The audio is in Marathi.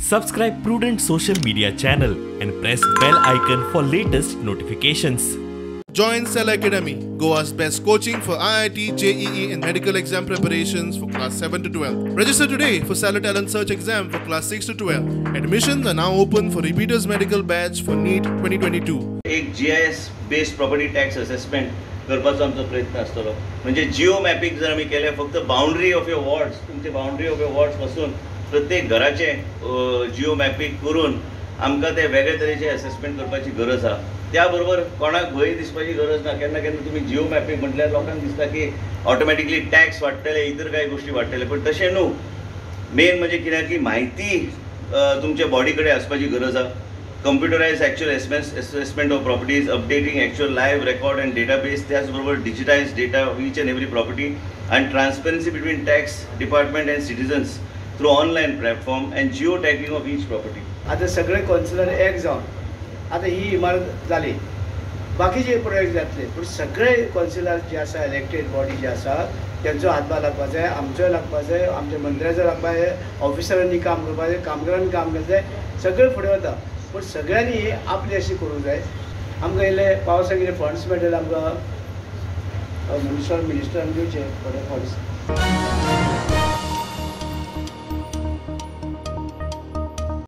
Subscribe Prudent social media channel and press bell icon for latest notifications. Join Cell Academy, Goa's best coaching for IIT, JEE and medical exam preparations for class 7 to 12. Register today for Cell Talent Search exam for class 6 to 12. Admissions are now open for repeaters medical batch for NEET 2022. एक GIS based property tax assessment करपाचो आमचो प्रयत्न आसतलो. म्हणजे जिओ मॅपिंग जर आमी केले फक्त बाउंड्री ऑफ युअर वॉर्ड्स, तुमचे बाउंड्री ऑफ युअर वॉर्ड्स पासून प्रत्येक घराचे जिओ मॅपिंग करून आमकां ते वेगळे तरेचे असेसमेंट करपाची गरज आहा. त्या बरोबर कोणाक भंय दिसपाची गरज ना. केन्ना केन्ना तुम्ही जिओ मॅपिंग म्हटल्यार लोकांक दिसता की ऑटोमॅटिकली टॅक्स वाडटले, इतर काही गोष्टी वाडटले, पण तशें न्हू. मेन म्हणजे कित्याक की माहिती तुमच्या बॉडी कडेन आसपाची गरज आहा. Computerized actual assessment of properties, updating actual live record and database, त्याचबरोबर digitized data of each and every property, and transparency between tax department and citizens through online platform and geo-tagging of each property. आता सगळे कौन्सिलर एक जावन आता ही इमारत जाली, बाकीचे प्रोजेक्ट जातले, पण सगळे कौन्सिलर जे आसा, इलेक्टेड बॉडी जे आसा, त्यांचो हातभार लागपा जाय, आमचोय लागपा जाय, आमच्या मंत्र्याचो लागपा जाय, ऑफिसरांनी काम करपा जाय, कामगारांनी काम करपा जाय, सगळे फुडें वता. पण सगळ्यांनी आपली अशी करूंक जाय. आमकां इल्ले पावसाक इल्ले फंड्स मेळटले, आमकां म्युनिसिपल मिनिस्टरान दिवचे थोडे फंड्स.